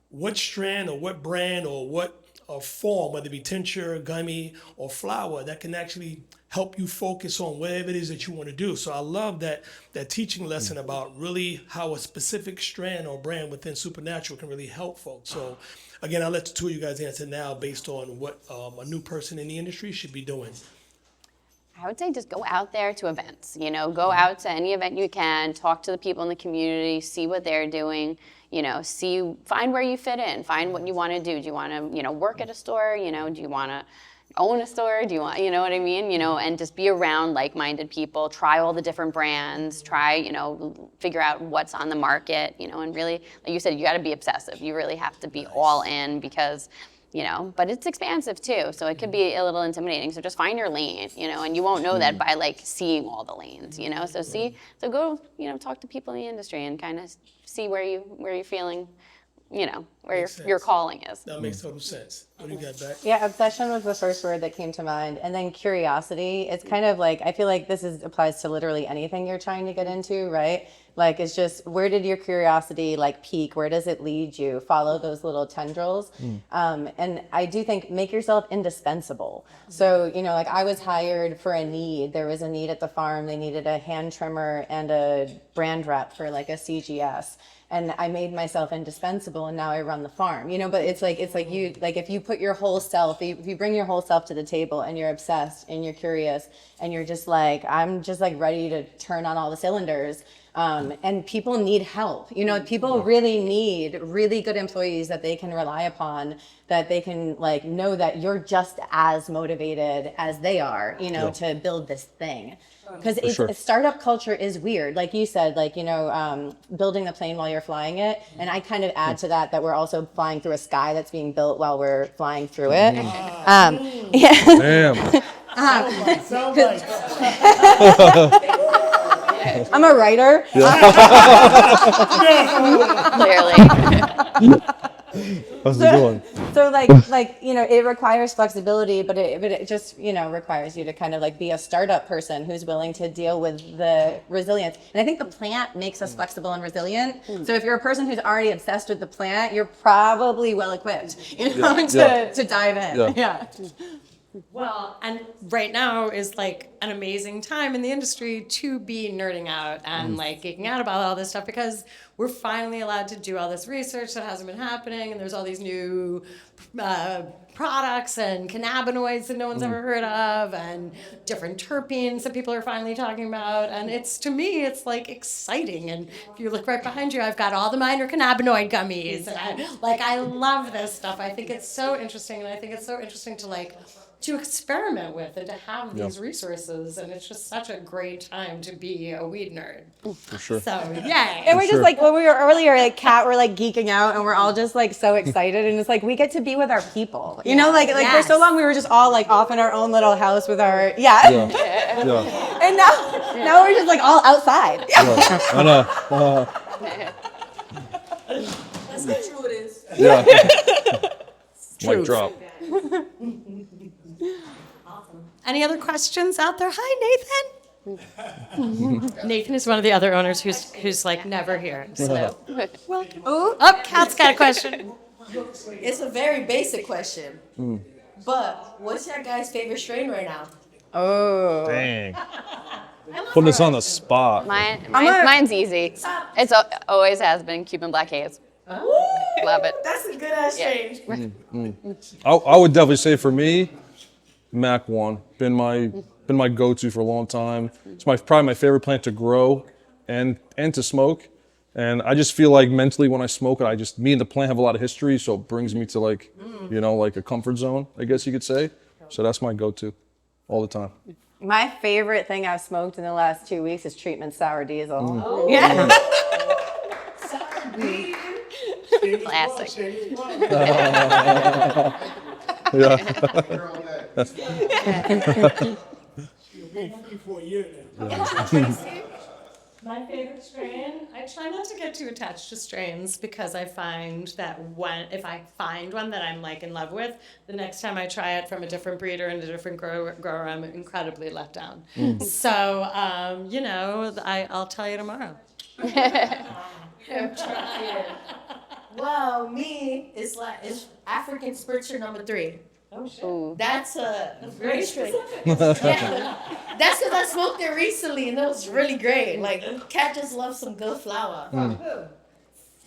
what strand or what brand or what form, whether it be tincture, gummy, or flower, that can actually help you focus on whatever it is that you want to do. So I love that teaching lesson about really how a specific strand or brand within Supernatural can really help folks. So again, I'll let the two of you guys answer now based on what a new person in the industry should be doing. I would say just go out there to events, go out to any event you can, talk to the people in the community, see what they're doing, find where you fit in, find what you want to do. Do you want to, work at a store? Do you want to own a store? Do you want, you know what I mean? And just be around like-minded people, try all the different brands, figure out what's on the market, and really, like you said, you got to be obsessive. You really have to be all in, because but it's expansive too, so it could be a little intimidating. So just find your lane, and you won't know that by like seeing all the lanes, So go, talk to people in the industry and kind of see where you're feeling, where your calling is. That makes total sense. What do you got back? Yeah, obsession was the first word that came to mind. And then curiosity. It's kind of like, I feel like this applies to literally anything you're trying to get into, right? Like, it's just, where did your curiosity peak? Where does it lead you? Follow those little tendrils. And I do think, make yourself indispensable. So, I was hired for a need. There was a need at the farm. They needed a hand trimmer and a brand rep for a CGS. And I made myself indispensable, and now I run the farm, but it's like you, if you put your whole self, if you bring your whole self to the table, and you're obsessed and you're curious and you're just I'm just ready to turn on all the cylinders. And people need help. People really need really good employees that they can rely upon, that they can know that you're just as motivated as they are, to build this thing. Because startup culture is weird. Like you said, building the plane while you're flying it. And I kind of add to that we're also flying through a sky that's being built while we're flying through it. Damn. Sound like. I'm a writer. Clearly. How's it going? So it requires flexibility, but it just requires you to kind of be a startup person who's willing to deal with the resilience. And I think the plant makes us flexible and resilient. So if you're a person who's already obsessed with the plant, you're probably well equipped, to dive in. Yeah. Well, and right now is an amazing time in the industry to be nerding out and geeking out about all this stuff, because we're finally allowed to do all this research that hasn't been happening, and there's all these new products and cannabinoids that no one's ever heard of, and different terpenes that people are finally talking about, and to me it's exciting. And if you look right behind you, I've got all the minor cannabinoid gummies, and I love this stuff. I think it's so interesting, and I think it's so interesting to experiment with and to have these resources, and it's just such a great time to be a weed nerd. For sure. So yay. And we're just when we were earlier, Kat, we're geeking out, and we're all just so excited, and it's we get to be with our people, for so long we were just all off in our own little house with our and now we're just all outside. I know. That's how true it is. Yeah. Mic drop. Any other questions out there? Hi, Nathan. Nathan is one of the other owners who's like never here. So welcome. Oh, Kat's got a question. It's a very basic question. But what's your guys' favorite strain right now? Oh. Dang. Putting us on the spot. Mine's easy. It's always has been Cuban Black Haze. Love it. That's a good ass strain. I would definitely say for me, Mac 1. Been my go-to for a long time. It's probably my favorite plant to grow and to smoke. And I just feel like mentally when I smoke it, me and the plant have a lot of history, so it brings me to like a comfort zone, I guess you could say. So that's my go-to all the time. My favorite thing I've smoked in the last 2 weeks is Treatment Sour Diesel. Oh. Yeah. Classic. Yeah. My favorite strain, I try not to get too attached to strains because I find that if I find one that I'm like in love with, the next time I try it from a different breeder and a different grower, I'm incredibly let down. So, I'll tell you tomorrow. Well, me, it's African Spritzer number 3. That's a great strain. Yeah, that's because I smoked it recently and it was really great. Like, cat just loves some good flower.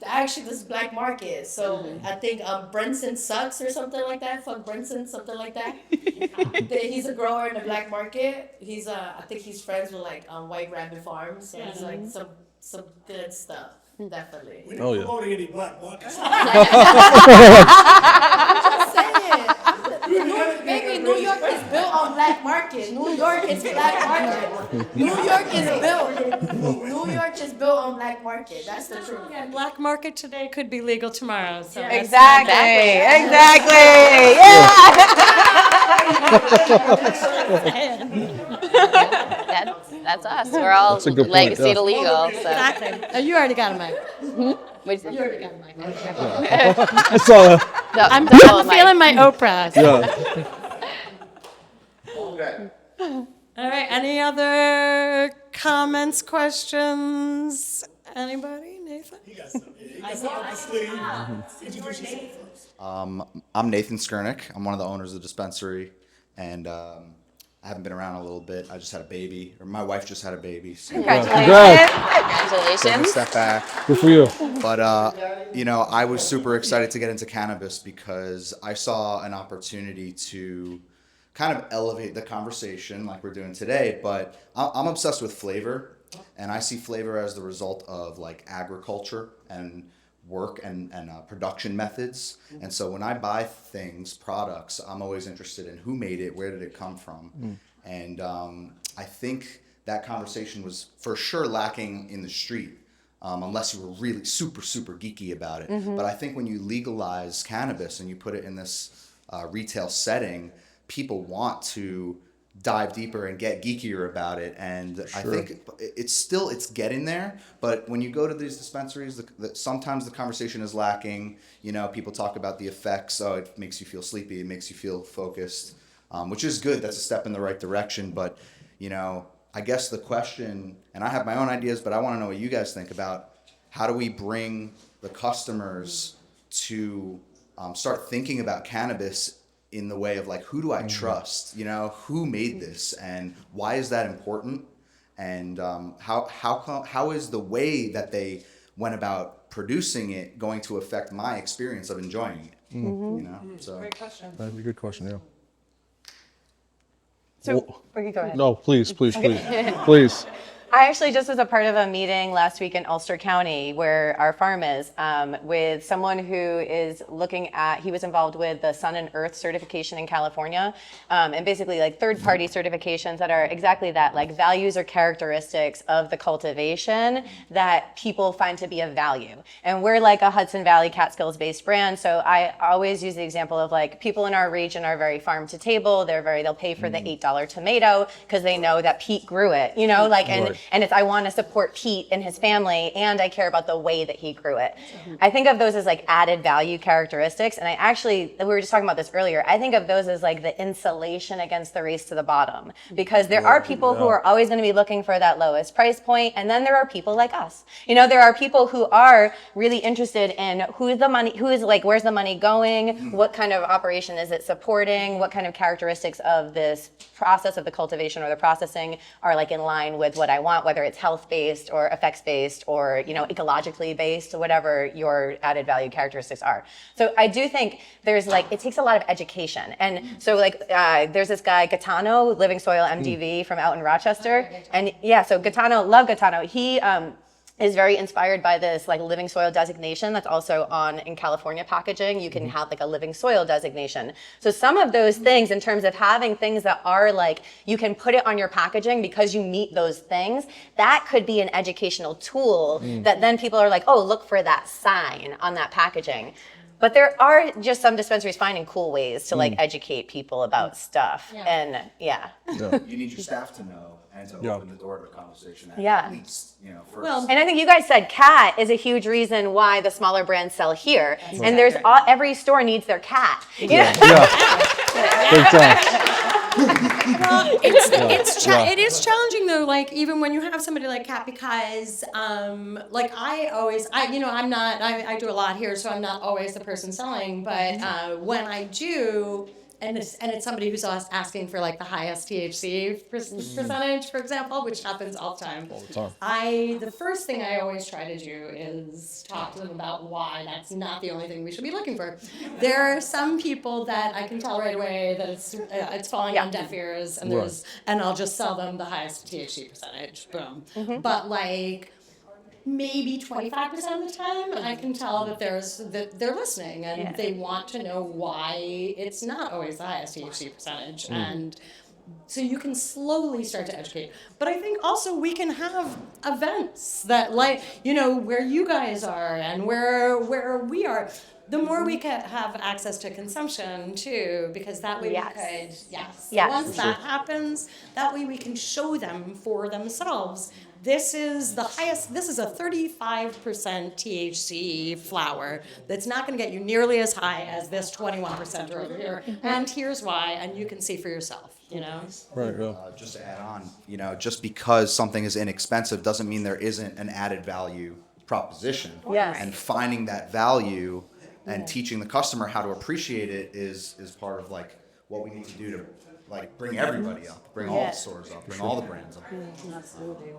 Actually, this is black market, so I think Brenson sucks or something like that. Fuck Brenson, something like that. He's a grower in the black market. I think he's friends with like White Rabbit Farms, so it's like some good stuff. Definitely. We're not promoting any black markets. Just saying. Baby, New York is built on black market. New York is black market. New York is built on black market. That's the truth. Yeah, black market today could be legal tomorrow. So Exactly. Yeah. That's us. We're all That's a good point, legacy yeah. to legal. So. Exactly. Oh, you already got a mic. What'd you You say? already got a mic. I saw that. I'm Double mic. feeling my Oprah. Yeah. All right. Any other comments, questions? Anybody? Nathan? I'm Nathan Skurnick. I'm one of the owners of the dispensary, and I haven't been around a little bit. I just had a baby, or my wife just had a baby. So Congrats. Congratulations. step back. Good for you. But I was super excited to get into cannabis because I saw an opportunity to kind of elevate the conversation like we're doing today. But I'm obsessed with flavor, and I see flavor as the result of like agriculture and work and production methods. And so when I buy products, I'm always interested in who made it, where did it come from. And I think that conversation was for sure lacking in the street, unless you were really super, super geeky about it. But I think when you legalize cannabis and you put it in this retail setting, people want to dive deeper and get geekier about it. And I think it's getting there. But when you go to these dispensaries, sometimes the conversation is lacking. People talk about the effects. Oh, it makes you feel sleepy. It makes you feel focused, which is good. That's a step in the right direction. But, I guess the question, and I have my own ideas, but I want to know what you guys think about how do we bring the customers to start thinking about cannabis in the way of like, who do I trust? Who made this and why is that important? And how is the way that they went about producing it going to affect my experience of enjoying it? So Great question. That'd be a good question, yeah. So, okay, go ahead. No, please. Please. I actually just was a part of a meeting last week in Ulster County where our farm is with someone who is he was involved with the Sun and Earth certification in California, and basically like third-party certifications that are exactly that, like values or characteristics of the cultivation that people find to be of value. And we're like a Hudson Valley Catskills-based brand, so I always use the example of like people in our region are very farm to table. They'll pay for the $8 tomato because they know that Pete grew it, and and it's I want to support Pete and his family, and I care about the way that he grew it. I think of those as like added value characteristics, and we were just talking about this earlier, I think of those as like the insulation against the race to the bottom, because there are people who are always going to be looking for that lowest price point, and then there are people like us. You know, there are people who are really interested in where's the money going, what kind of operation is it supporting, what kind of characteristics of this process of the cultivation or the processing are like in line with what I want, whether it's health-based or effects-based or, you know, ecologically based, or whatever your added value characteristics are. So I do think there's like, it takes a lot of education. And so like, there's this guy, Gaetano, Living Soil MDV from out in Rochester. And yeah, so Gaetano, love Gaetano. He, is very inspired by this like living soil designation that's also on in California packaging. You can have like a living soil designation. So some of those things, in terms of having things that are like, you can put it on your packaging because you meet those things, that could be an educational tool that then people are like, oh, look for that sign on that packaging. But there are just some dispensaries finding cool ways to like educate people about stuff. And yeah. You need your staff to know and to open the door to a conversation at least, you know, first. Well, and I think you guys said cat is a huge reason why the smaller brands sell here. And there's every store needs their cat. Yeah. Big time. Well, it is challenging though. Like even when you have somebody like Kat, because like I do a lot here, so I'm not always the person selling. But when I do, and it's somebody who's asking for like the highest THC percentage, for example, which happens all the time. The first thing I always try to do is talk to them about why that's not the only thing we should be looking for. There are some people that I can tell right away that it's falling on deaf ears, and and I'll just sell them the highest THC percentage. Boom. But like, maybe 25% of the time, I can tell that they're listening and they want to know why it's not always the highest THC percentage. And so you can slowly start to educate. But I think also we can have events that, like, you know, where you guys are and where we are. The more we can have access to consumption too, because that way we could, once that happens, that way we can show them for themselves. This is the highest, this is a 35% THC flower that's not going to get you nearly as high as this 21% over here. And here's why, and you can see for yourself, you know? Right, yeah. Just to add on, you know, just because something is inexpensive doesn't mean there isn't an added value proposition. Yes. And finding that value and teaching the customer how to appreciate it is part of like what we need to do to like bring everybody up, bring all the stores up, bring all the brands up. Absolutely.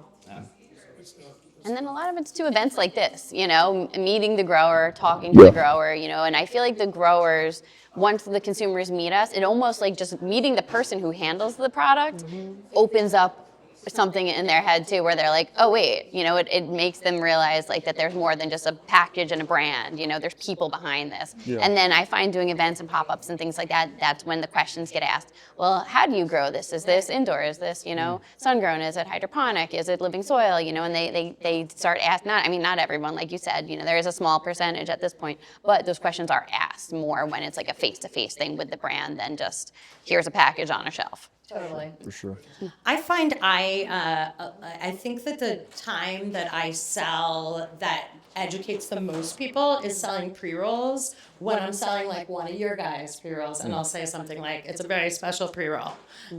And then a lot of it's to events like this, you know, meeting the grower, talking to the grower, you know, and I feel like the growers, once the consumers meet us, it almost like just meeting the person who handles the product opens up something in their head too, where they're like, oh wait, you know, it makes them realize like that there's more than just a package and a brand, you know, there's people behind this. And then I find doing events and pop-ups and things like that, that's when the questions get asked, well, how do you grow this? Is this indoor? Is this, you know, sun-grown? Is it hydroponic? Is it living soil? You know, and they start asking, not everyone, like you said, you know, there is a small percentage at this point, but those questions are asked more when it's like a face-to-face thing with the brand than just here's a package on a shelf. Totally. For sure. I find I think that the time that I sell that educates the most people is selling pre-rolls, when I'm selling like one of your guys' pre-rolls, and I'll say something like, it's a very special pre-roll.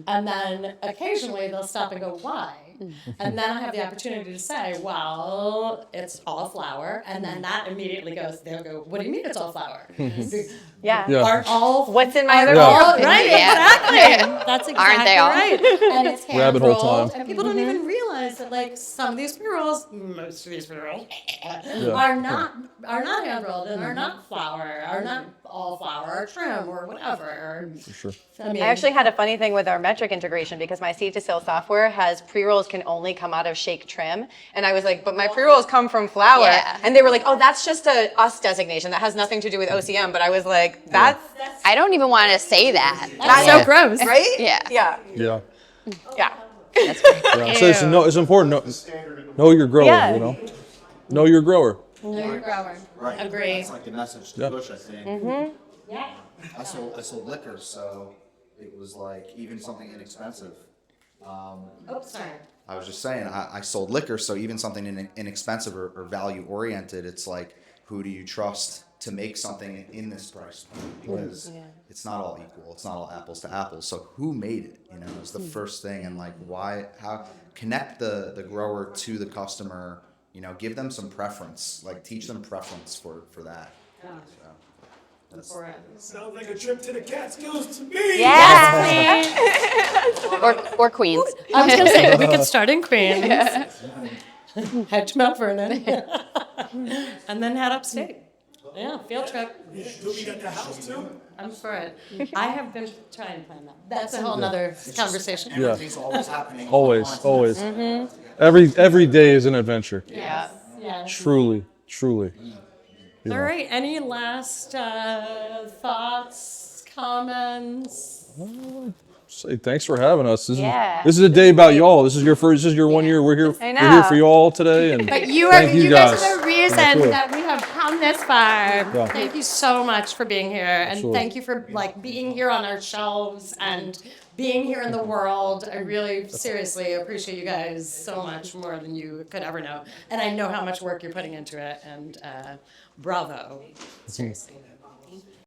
And then occasionally they'll stop and go, why? And then I have the opportunity to say, well, it's all flower. And then that immediately they'll go, what do you mean it's all flower? Aren't all, what's in my right, exactly. That's exactly Aren't they all? right. And it's hand Rabbit hole rolled, time. and people don't even realize that like some of these pre-rolls, most of these pre-rolls are not hand rolled and are not flower, are not all flower or trim or whatever. For sure. I actually had a funny thing with our metric integration, because my seed to sale software has pre-rolls can only come out of shake trim. And I was like, but my pre-rolls come from flower. Yeah. And they were like, oh, that's just a us designation. That has nothing to do with OCM. But I was like, that's I don't even want to say that. That's so gross. right? Yeah. Yeah. Yeah. Yeah. That's great. Yeah. So it's important. Know your grower. Yeah. You know. Know your grower. Know your grower. Right. Agree. That's like the message to push, I think. I sold liquor, so it was like even something inexpensive Oh, sorry. I was just saying, I sold liquor, so even something inexpensive or value oriented, it's like, who do you trust to make something in this price point? Because it's not all equal, it's not all apples to apples. So who made it? You know, is the first thing, and like why? How connect the grower to the customer? You know, give them some preference, like teach them preference for that. So, Sounds like a trip to the Catskills to me. Yeah. Or Queens. I was gonna say we could start in Queens, head to Mount Vernon, and then head upstate. Yeah, field trip. Do we got the house too? I'm for it. I have been trying to plan that. That's a whole nother conversation. Yeah. everything's always happening. Always. Every day is an adventure. Yeah. Yeah. Truly. All right. Any last thoughts, comments? Say thanks for having us. Yeah. This is a day about y'all. This is your 1 year. We're here. I We're here for know. you all today, and But you thank you guys guys. are the reason that we have come this far. Yeah. Thank you so much for being here, and Absolutely. thank you for like being here on our shelves and being here in the world. I really seriously appreciate you guys so much more than you could ever know, and I know how much work you're putting into it. And bravo, seriously.